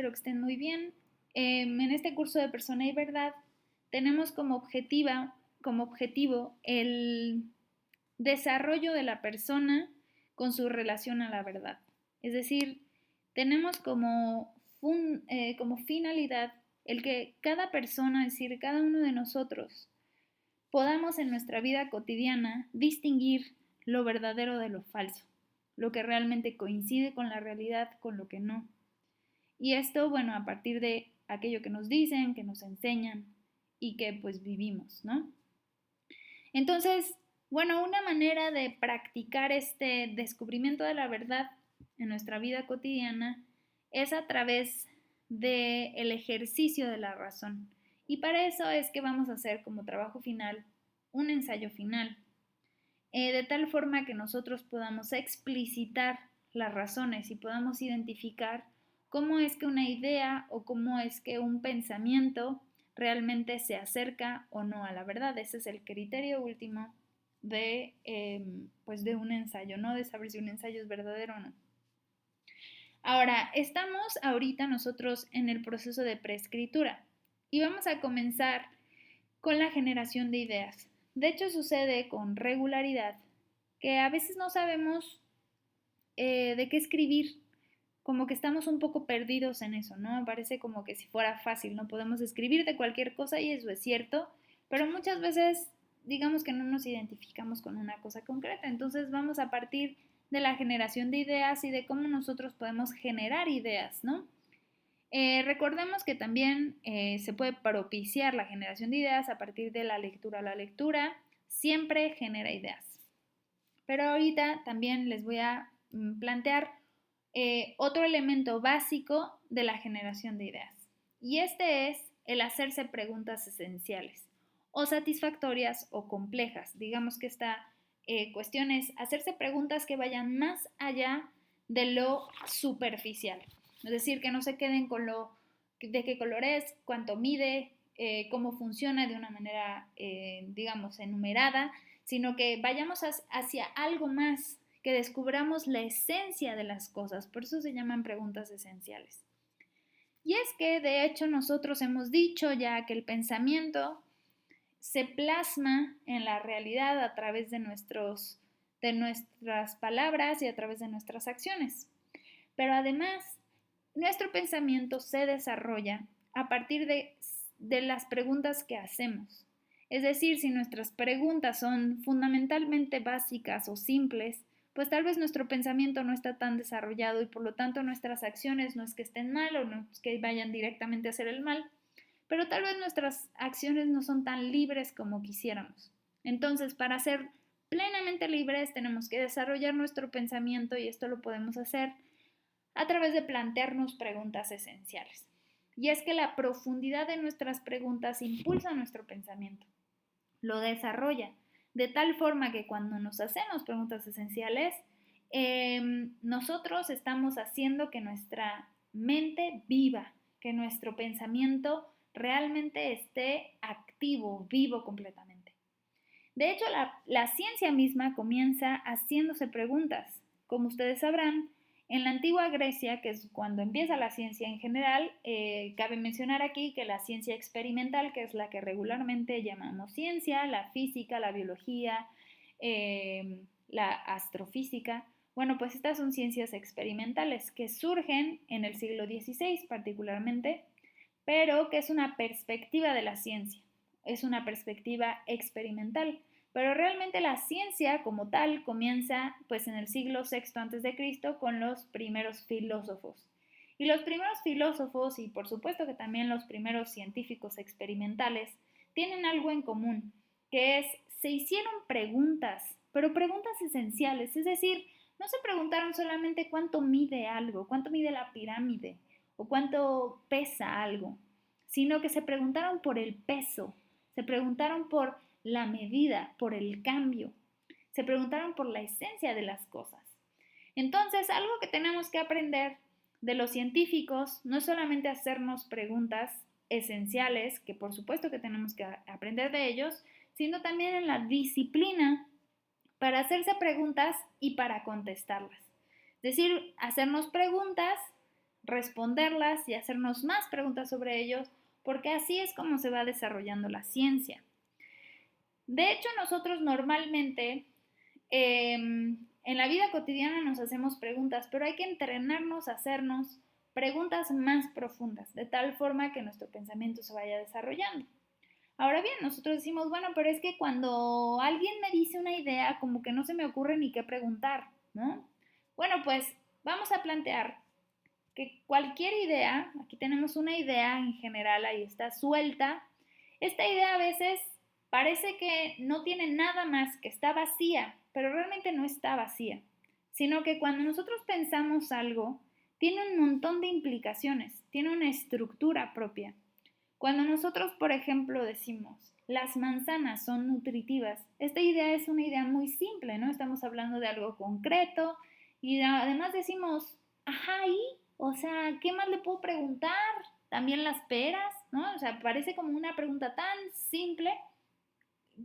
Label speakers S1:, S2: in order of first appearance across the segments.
S1: espero que estén muy bien. En este curso de Persona y Verdad tenemos como objetivo el desarrollo de la persona con su relación a la verdad. Es decir, tenemos como finalidad el que cada persona, es decir, cada uno de nosotros, podamos en nuestra vida cotidiana distinguir lo verdadero de lo falso, lo que realmente coincide con la realidad, con lo que no. Y esto, bueno, a partir de aquello que nos dicen, que nos enseñan y que pues vivimos, ¿no? Entonces, bueno, una manera de practicar este descubrimiento de la verdad en nuestra vida cotidiana es a través del ejercicio de la razón. Y para eso es que vamos a hacer como trabajo final un ensayo final, de tal forma que nosotros podamos explicitar las razones y podamos identificar cómo es que una idea o cómo es que un pensamiento realmente se acerca o no a la verdad. Ese es el criterio último pues de un ensayo, ¿no? De saber si un ensayo es verdadero o no. Ahora, estamos ahorita nosotros en el proceso de preescritura y vamos a comenzar con la generación de ideas. De hecho, sucede con regularidad que a veces no sabemos de qué escribir, como que estamos un poco perdidos en eso, ¿no? Parece como que si fuera fácil, no podemos escribir de cualquier cosa y eso es cierto, pero muchas veces digamos que no nos identificamos con una cosa concreta, entonces vamos a partir de la generación de ideas y de cómo nosotros podemos generar ideas, ¿no? Recordemos que también se puede propiciar la generación de ideas a partir de la lectura. La lectura siempre genera ideas. Pero ahorita también les voy a plantear otro elemento básico de la generación de ideas. Y este es el hacerse preguntas esenciales o satisfactorias o complejas. Digamos que esta cuestión es hacerse preguntas que vayan más allá de lo superficial. Es decir, que no se queden con lo de qué color es, cuánto mide, cómo funciona de una manera, digamos, enumerada, sino que vayamos hacia algo más, que descubramos la esencia de las cosas. Por eso se llaman preguntas esenciales. Y es que, de hecho, nosotros hemos dicho ya que el pensamiento se plasma en la realidad a través de nuestras palabras y a través de nuestras acciones. Pero además, nuestro pensamiento se desarrolla a partir de las preguntas que hacemos. Es decir, si nuestras preguntas son fundamentalmente básicas o simples, pues tal vez nuestro pensamiento no está tan desarrollado y por lo tanto nuestras acciones no es que estén mal o no es que vayan directamente a hacer el mal, pero tal vez nuestras acciones no son tan libres como quisiéramos. Entonces, para ser plenamente libres tenemos que desarrollar nuestro pensamiento y esto lo podemos hacer a través de plantearnos preguntas esenciales. Y es que la profundidad de nuestras preguntas impulsa nuestro pensamiento, lo desarrolla, de tal forma que cuando nos hacemos preguntas esenciales, nosotros estamos haciendo que nuestra mente viva, que nuestro pensamiento realmente esté activo, vivo completamente. De hecho, la ciencia misma comienza haciéndose preguntas. Como ustedes sabrán, en la antigua Grecia, que es cuando empieza la ciencia en general, cabe mencionar aquí que la ciencia experimental, que es la que regularmente llamamos ciencia, la física, la biología, la astrofísica, bueno, pues estas son ciencias experimentales que surgen en el siglo XVI particularmente, pero que es una perspectiva de la ciencia, es una perspectiva experimental. Pero realmente la ciencia como tal comienza pues en el siglo VI a.C. con los primeros filósofos. Y los primeros filósofos y por supuesto que también los primeros científicos experimentales tienen algo en común, que es se hicieron preguntas, pero preguntas esenciales, es decir, no se preguntaron solamente cuánto mide algo, cuánto mide la pirámide o cuánto pesa algo, sino que se preguntaron por el peso, se preguntaron por la medida, por el cambio. Se preguntaron por la esencia de las cosas. Entonces, algo que tenemos que aprender de los científicos no es solamente hacernos preguntas esenciales, que por supuesto que tenemos que aprender de ellos, sino también en la disciplina para hacerse preguntas y para contestarlas. Es decir, hacernos preguntas responderlas y hacernos más preguntas sobre ellos, porque así es como se va desarrollando la ciencia. De hecho, nosotros normalmente en la vida cotidiana nos hacemos preguntas, pero hay que entrenarnos a hacernos preguntas más profundas, de tal forma que nuestro pensamiento se vaya desarrollando. Ahora bien, nosotros decimos, bueno, pero es que cuando alguien me dice una idea, como que no se me ocurre ni qué preguntar, ¿no? Bueno, pues vamos a plantear que cualquier idea, aquí tenemos una idea en general, ahí está suelta, esta idea a veces parece que no tiene nada más, que está vacía, pero realmente no está vacía, sino que cuando nosotros pensamos algo, tiene un montón de implicaciones, tiene una estructura propia. Cuando nosotros, por ejemplo, decimos, las manzanas son nutritivas, esta idea es una idea muy simple, ¿no? Estamos hablando de algo concreto y además decimos, ajá, ¿y? O sea, ¿qué más le puedo preguntar? También las peras, ¿no? O sea, parece como una pregunta tan simple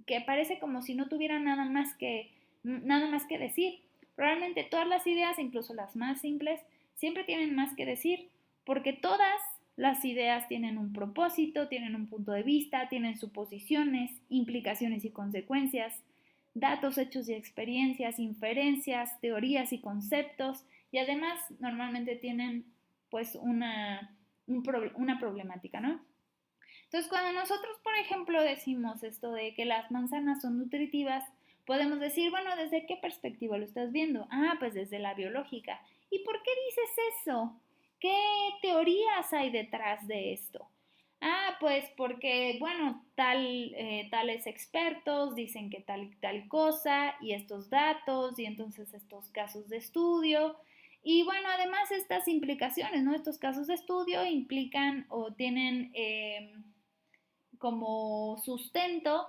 S1: que parece como si no tuviera nada más que decir. Probablemente todas las ideas, incluso las más simples, siempre tienen más que decir, porque todas las ideas tienen un propósito, tienen un punto de vista, tienen suposiciones, implicaciones y consecuencias, datos, hechos y experiencias, inferencias, teorías y conceptos, y además normalmente tienen pues una problemática, ¿no? Entonces, cuando nosotros, por ejemplo, decimos esto de que las manzanas son nutritivas, podemos decir, bueno, ¿desde qué perspectiva lo estás viendo? Ah, pues desde la biológica. ¿Y por qué dices eso? ¿Qué teorías hay detrás de esto? Ah, pues porque, bueno, tales expertos dicen que tal y tal cosa y estos datos y entonces estos casos de estudio. Y bueno, además estas implicaciones, ¿no? Estos casos de estudio implican o tienen como sustento,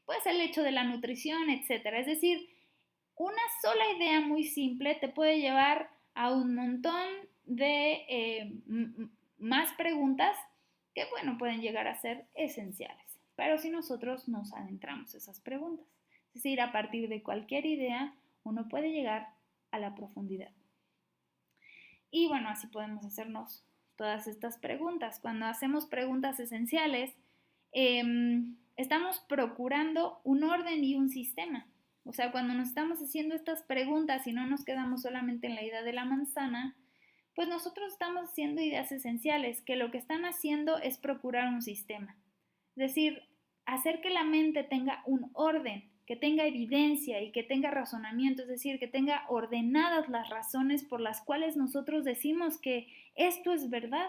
S1: pues el hecho de la nutrición, etcétera. Es decir, una sola idea muy simple te puede llevar a un montón de más preguntas que, bueno, pueden llegar a ser esenciales. Pero si nosotros nos adentramos esas preguntas, es decir, a partir de cualquier idea, uno puede llegar a la profundidad. Y bueno, así podemos hacernos todas estas preguntas. Cuando hacemos preguntas esenciales, estamos procurando un orden y un sistema. O sea, cuando nos estamos haciendo estas preguntas y no nos quedamos solamente en la idea de la manzana, pues nosotros estamos haciendo ideas esenciales, que lo que están haciendo es procurar un sistema. Es decir, hacer que la mente tenga un orden, que tenga evidencia y que tenga razonamiento, es decir, que tenga ordenadas las razones por las cuales nosotros decimos que esto es verdad,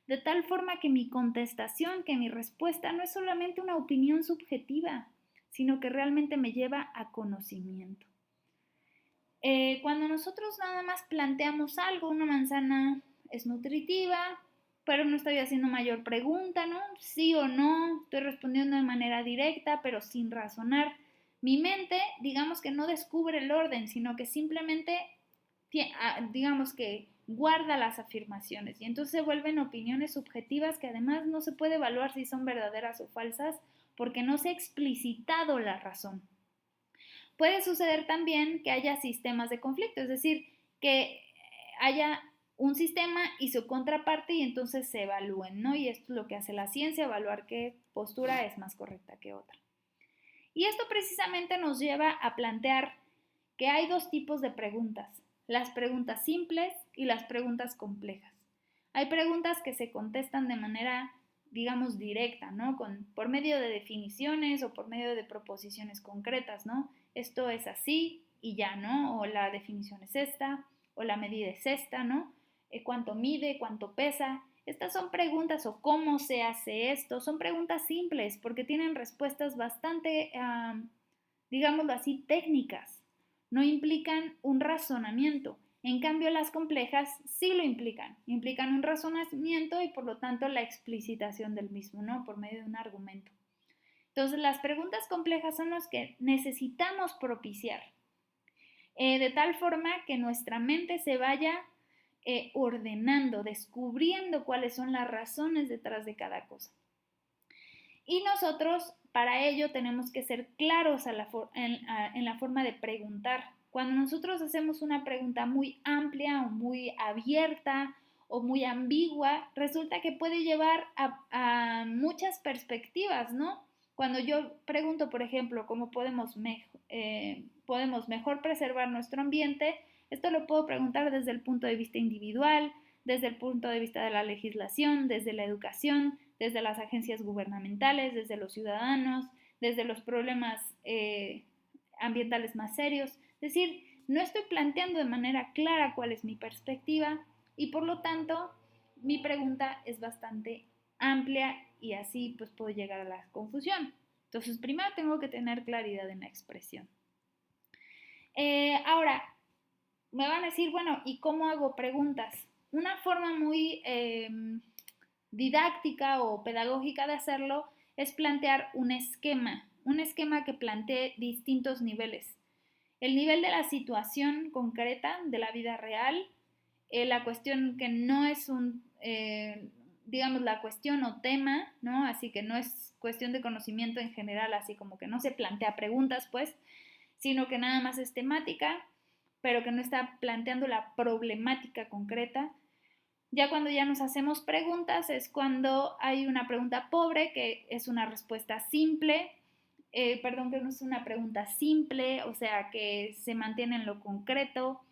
S1: de tal forma que mi contestación, que mi respuesta no es solamente una opinión subjetiva, sino que realmente me lleva a conocimiento. Cuando nosotros nada más planteamos algo, una manzana es nutritiva, pero no estoy haciendo mayor pregunta, ¿no? Sí o no, estoy respondiendo de manera directa, pero sin razonar. Mi mente, digamos que no descubre el orden, sino que simplemente, digamos que guarda las afirmaciones y entonces se vuelven opiniones subjetivas que además no se puede evaluar si son verdaderas o falsas porque no se ha explicitado la razón. Puede suceder también que haya sistemas de conflicto, es decir, que haya un sistema y su contraparte y entonces se evalúen, ¿no? Y esto es lo que hace la ciencia, evaluar qué postura es más correcta que otra. Y esto precisamente nos lleva a plantear que hay dos tipos de preguntas, las preguntas simples y las preguntas complejas. Hay preguntas que se contestan de manera, digamos, directa, ¿no? Por medio de definiciones o por medio de proposiciones concretas, ¿no? Esto es así y ya, ¿no? O la definición es esta, o la medida es esta, ¿no? ¿Cuánto mide? ¿Cuánto pesa? Estas son preguntas o cómo se hace esto, son preguntas simples porque tienen respuestas bastante, digámoslo así, técnicas. No implican un razonamiento. En cambio, las complejas sí lo implican. Implican un razonamiento y por lo tanto la explicitación del mismo, ¿no? Por medio de un argumento. Entonces, las preguntas complejas son las que necesitamos propiciar, de tal forma que nuestra mente se vaya ordenando, descubriendo cuáles son las razones detrás de cada cosa. Y nosotros para ello tenemos que ser claros en la forma de preguntar. Cuando nosotros hacemos una pregunta muy amplia o muy abierta o muy ambigua, resulta que puede llevar a muchas perspectivas, ¿no? Cuando yo pregunto, por ejemplo, cómo podemos mejor preservar nuestro ambiente, esto lo puedo preguntar desde el punto de vista individual, desde el punto de vista de la legislación, desde la educación, desde las agencias gubernamentales, desde los ciudadanos, desde los problemas ambientales más serios. Es decir, no estoy planteando de manera clara cuál es mi perspectiva y por lo tanto mi pregunta es bastante amplia y así pues puedo llegar a la confusión. Entonces primero tengo que tener claridad en la expresión. Ahora, me van a decir, bueno, ¿y cómo hago preguntas? Una forma muy didáctica o pedagógica de hacerlo es plantear un esquema que plantee distintos niveles. El nivel de la situación concreta de la vida real, la cuestión que no es digamos, la cuestión o tema, ¿no? Así que no es cuestión de conocimiento en general, así como que no se plantea preguntas, pues, sino que nada más es temática, pero que no está planteando la problemática concreta. Ya cuando ya nos hacemos preguntas es cuando hay una pregunta pobre, que es una respuesta simple, que no es una pregunta simple, o sea, que se mantiene en lo concreto,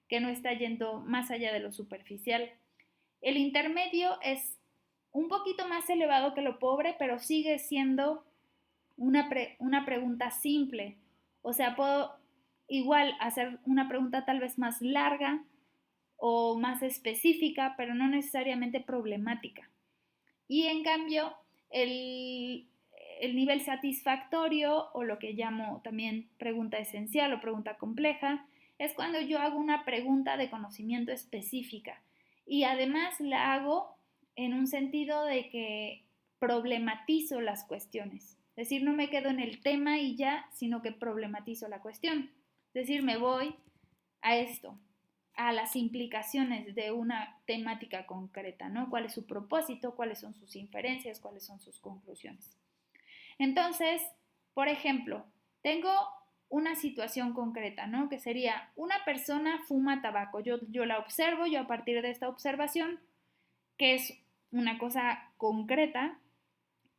S1: que no está yendo más allá de lo superficial. El intermedio es un poquito más elevado que lo pobre, pero sigue siendo una pregunta simple. O sea, puedo igual hacer una pregunta tal vez más larga o más específica, pero no necesariamente problemática. Y en cambio, el nivel satisfactorio, o lo que llamo también pregunta esencial o pregunta compleja, es cuando yo hago una pregunta de conocimiento específica y además la hago en un sentido de que problematizo las cuestiones. Es decir, no me quedo en el tema y ya, sino que problematizo la cuestión. Es decir, me voy a esto, a las implicaciones de una temática concreta, ¿no? ¿Cuál es su propósito? ¿Cuáles son sus inferencias? ¿Cuáles son sus conclusiones? Entonces, por ejemplo, tengo una situación concreta, ¿no? Que sería, una persona fuma tabaco. Yo la observo, yo a partir de esta observación, que es una cosa concreta,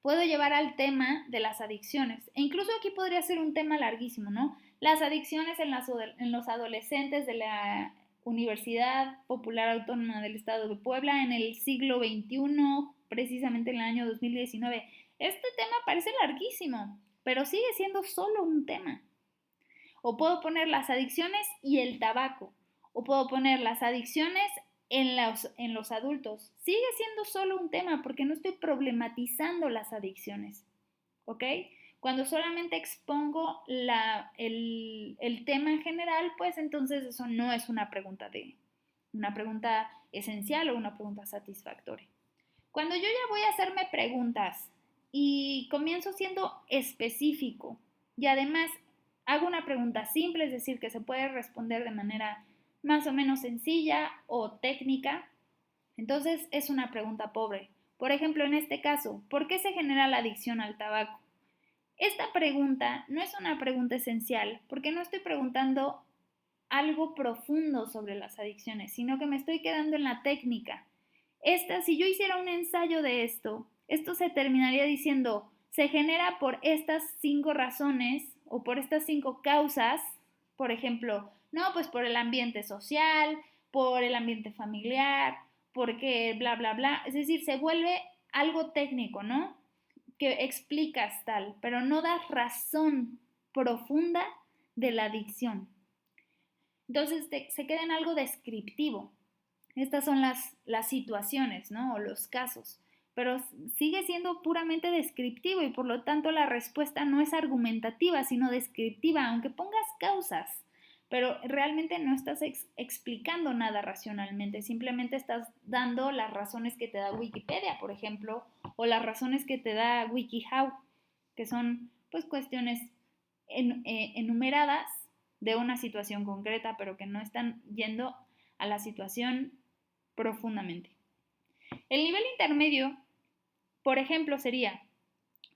S1: puedo llevar al tema de las adicciones. E incluso aquí podría ser un tema larguísimo, ¿no? Las adicciones en los adolescentes de la Universidad Popular Autónoma del Estado de Puebla en el siglo XXI, precisamente en el año 2019. Este tema parece larguísimo, pero sigue siendo solo un tema. O puedo poner las adicciones y el tabaco. O puedo poner las adicciones en los adultos. Sigue siendo solo un tema porque no estoy problematizando las adicciones. ¿Ok? Cuando solamente expongo el tema en general, pues entonces eso no es una pregunta esencial o una pregunta satisfactoria. Cuando yo ya voy a hacerme preguntas y comienzo siendo específico y además hago una pregunta simple, es decir, que se puede responder de manera más o menos sencilla o técnica, entonces es una pregunta pobre. Por ejemplo, en este caso, ¿por qué se genera la adicción al tabaco? Esta pregunta no es una pregunta esencial porque no estoy preguntando algo profundo sobre las adicciones, sino que me estoy quedando en la técnica. Si yo hiciera un ensayo de esto se terminaría diciendo, se genera por estas 5 razones o por estas 5 causas, por ejemplo, no, pues por el ambiente social, por el ambiente familiar, porque bla, bla, bla. Es decir, se vuelve algo técnico, ¿no? Que explicas tal, pero no das razón profunda de la adicción. Entonces se queda en algo descriptivo. Estas son las situaciones, ¿no? O los casos. Pero sigue siendo puramente descriptivo y por lo tanto la respuesta no es argumentativa, sino descriptiva, aunque pongas causas. Pero realmente no estás explicando nada racionalmente, simplemente estás dando las razones que te da Wikipedia, por ejemplo, o las razones que te da WikiHow, que son pues cuestiones enumeradas de una situación concreta, pero que no están yendo a la situación profundamente. El nivel intermedio, por ejemplo, sería,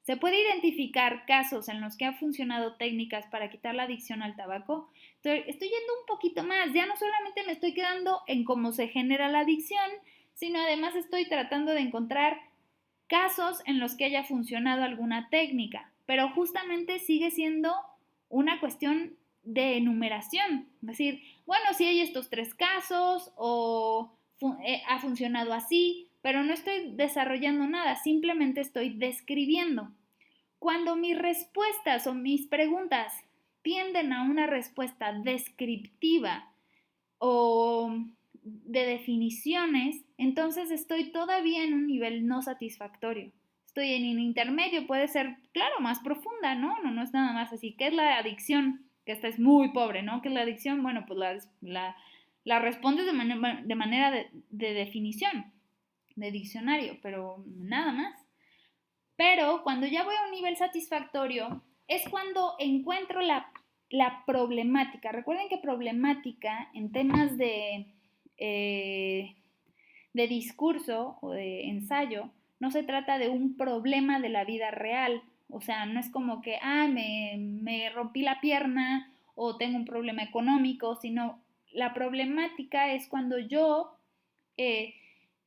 S1: ¿se puede identificar casos en los que ha funcionado técnicas para quitar la adicción al tabaco? Estoy yendo un poquito más, ya no solamente me estoy quedando en cómo se genera la adicción, sino además estoy tratando de encontrar casos en los que haya funcionado alguna técnica, pero justamente sigue siendo una cuestión de enumeración, es decir, bueno, sí hay estos 3 casos o ha funcionado así, pero no estoy desarrollando nada, simplemente estoy describiendo. Cuando mis respuestas o mis preguntas tienden a una respuesta descriptiva o de definiciones, entonces estoy todavía en un nivel no satisfactorio. Estoy en un intermedio, puede ser, claro, más profunda, ¿no? No es nada más así. ¿Qué es la adicción? Que esta es muy pobre, ¿no? ¿Qué es la adicción? Bueno, pues la respondes de manera de definición, de diccionario, pero nada más. Pero cuando ya voy a un nivel satisfactorio, es cuando encuentro la problemática. Recuerden que problemática en temas de discurso o de ensayo no se trata de un problema de la vida real. O sea, no es como que, me rompí la pierna o tengo un problema económico, sino la problemática es cuando yo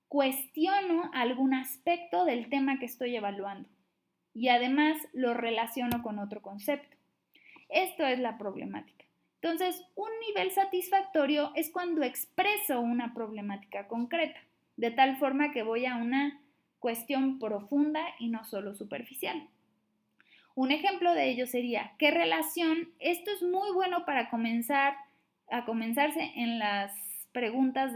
S1: cuestiono algún aspecto del tema que estoy evaluando y además lo relaciono con otro concepto. Esto es la problemática. Entonces, un nivel satisfactorio es cuando expreso una problemática concreta, de tal forma que voy a una cuestión profunda y no solo superficial. Un ejemplo de ello sería, ¿qué relación? Esto es muy bueno para comenzarse en las preguntas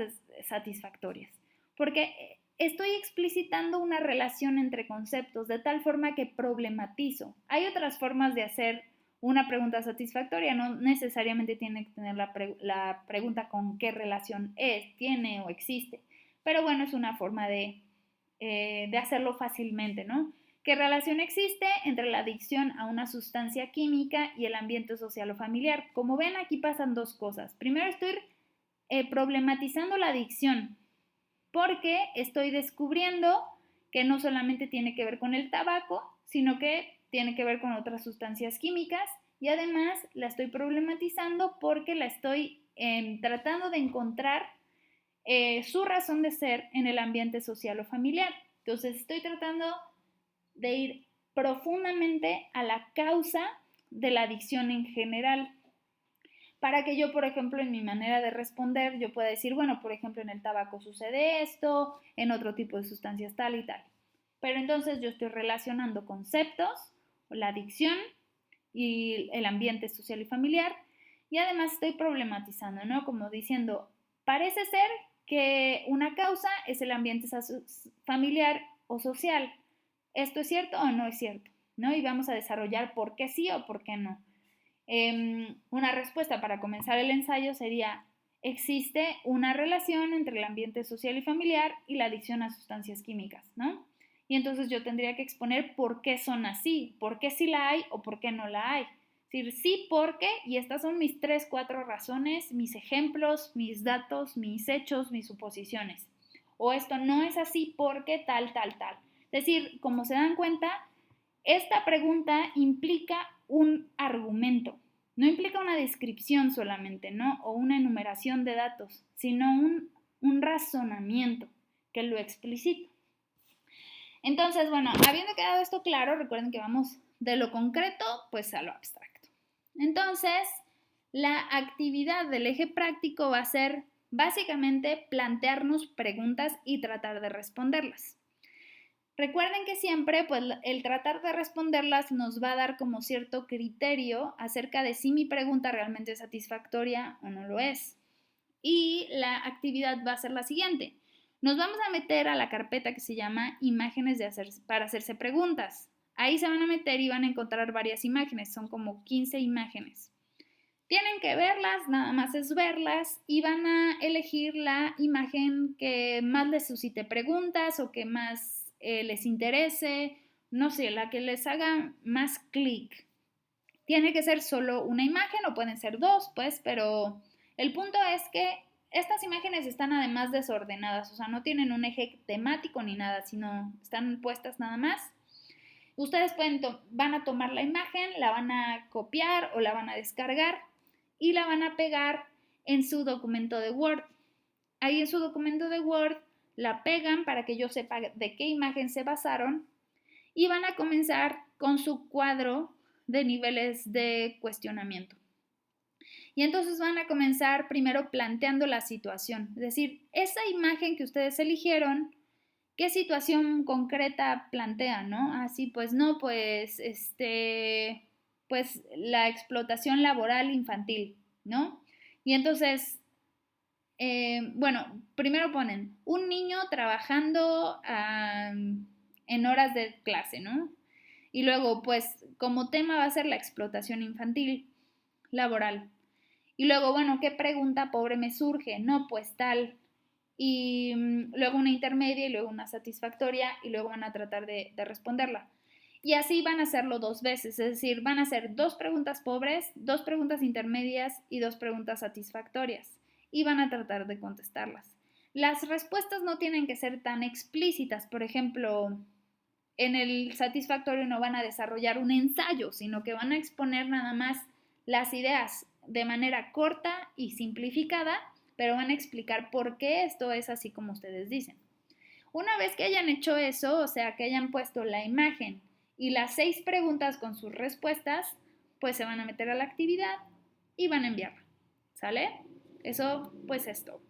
S1: satisfactorias, porque estoy explicitando una relación entre conceptos de tal forma que problematizo. Hay otras formas de hacer una pregunta satisfactoria, no necesariamente tiene que tener la pregunta con qué relación es, tiene o existe, pero bueno, es una forma de hacerlo fácilmente, ¿no? ¿Qué relación existe entre la adicción a una sustancia química y el ambiente social o familiar? Como ven, aquí pasan 2 cosas. Primero estoy problematizando la adicción, porque estoy descubriendo que no solamente tiene que ver con el tabaco, sino que tiene que ver con otras sustancias químicas, y además la estoy problematizando porque la estoy tratando de encontrar su razón de ser en el ambiente social o familiar. Entonces estoy tratando de ir profundamente a la causa de la adicción en general, para que yo, por ejemplo, en mi manera de responder, yo pueda decir, bueno, por ejemplo, en el tabaco sucede esto, en otro tipo de sustancias tal y tal. Pero entonces yo estoy relacionando conceptos, la adicción y el ambiente social y familiar, y además estoy problematizando, ¿no? Como diciendo, parece ser que una causa es el ambiente familiar o social. ¿Esto es cierto o no es cierto? ¿No? Y vamos a desarrollar por qué sí o por qué no. Una respuesta para comenzar el ensayo sería, existe una relación entre el ambiente social y familiar y la adicción a sustancias químicas, ¿no? Y entonces yo tendría que exponer por qué son así, por qué sí la hay o por qué no la hay. Es decir, sí, porque, y estas son mis 3, 4 razones, mis ejemplos, mis datos, mis hechos, mis suposiciones. O esto no es así porque tal, tal, tal. Es decir, como se dan cuenta, esta pregunta implica un argumento, no implica una descripción solamente, ¿no? O una enumeración de datos, sino un razonamiento que lo explicita. Entonces, bueno, habiendo quedado esto claro, recuerden que vamos de lo concreto, pues a lo abstracto. Entonces, la actividad del eje práctico va a ser básicamente plantearnos preguntas y tratar de responderlas. Recuerden que siempre pues, el tratar de responderlas nos va a dar como cierto criterio acerca de si mi pregunta realmente es satisfactoria o no lo es. Y la actividad va a ser la siguiente. Nos vamos a meter a la carpeta que se llama imágenes para hacerse preguntas. Ahí se van a meter y van a encontrar varias imágenes, son como 15 imágenes. Tienen que verlas, nada más es verlas y van a elegir la imagen que más les suscite preguntas o que más les interese, no sé, la que les haga más clic. Tiene que ser solo una imagen o pueden ser 2, pues, pero el punto es que estas imágenes están además desordenadas, o sea, no tienen un eje temático ni nada, sino están puestas nada más. Ustedes van a tomar la imagen, la van a copiar o la van a descargar y la van a pegar en su documento de Word. Ahí en su documento de Word la pegan para que yo sepa de qué imagen se basaron y van a comenzar con su cuadro de niveles de cuestionamiento. Y entonces van a comenzar primero planteando la situación, es decir, esa imagen que ustedes eligieron, ¿qué situación concreta plantean, no? Así, pues no, pues, pues la explotación laboral infantil, ¿no? Y entonces, bueno, primero ponen un niño trabajando en horas de clase, ¿no? Y luego, pues, como tema va a ser la explotación infantil laboral. Y luego, bueno, ¿qué pregunta pobre me surge? No, pues tal. Y luego una intermedia y luego una satisfactoria y luego van a tratar de responderla. Y así van a hacerlo 2 veces, es decir, van a hacer 2 preguntas pobres, 2 preguntas intermedias y 2 preguntas satisfactorias. Y van a tratar de contestarlas. Las respuestas no tienen que ser tan explícitas, por ejemplo, en el satisfactorio no van a desarrollar un ensayo, sino que van a exponer nada más las ideas de manera corta y simplificada, pero van a explicar por qué esto es así como ustedes dicen. Una vez que hayan hecho eso, o sea, que hayan puesto la imagen y las 6 preguntas con sus respuestas, pues se van a meter a la actividad y van a enviarla. ¿Sale? Eso pues es todo.